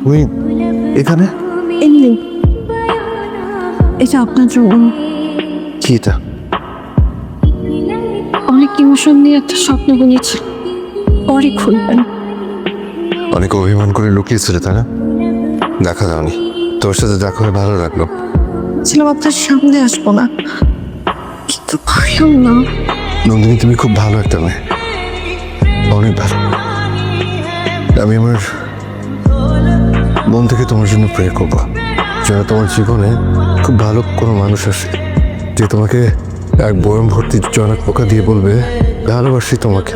তুমি এখানে? এমনি এটা আপনার জন্য। কি এটা? অনেক ইমোশন নিয়ে একটা স্বপ্ন বুনেছি, পরে খুলবেন। অনেক অভিমান করে লুকিয়েছিলে তাই না? দেখা যায়নি। তোর সাথে দেখা হয়ে ভালো লাগলো। ছিলাম আপনার সামনে আসবো না, কিন্তু পারলাম না। নন্দিনী, তুমি খুব ভালো একটা মেয়ে, অনেক ভালো। আমি আমার মন থেকে তোমার জন্য প্রে করবো যেন তোমার জীবনে খুব ভালো কোনো মানুষ আসে, যে তোমাকে এক বয়ম ভর্তি জনক পোকা দিয়ে বলবে ভালোবাসি তোমাকে।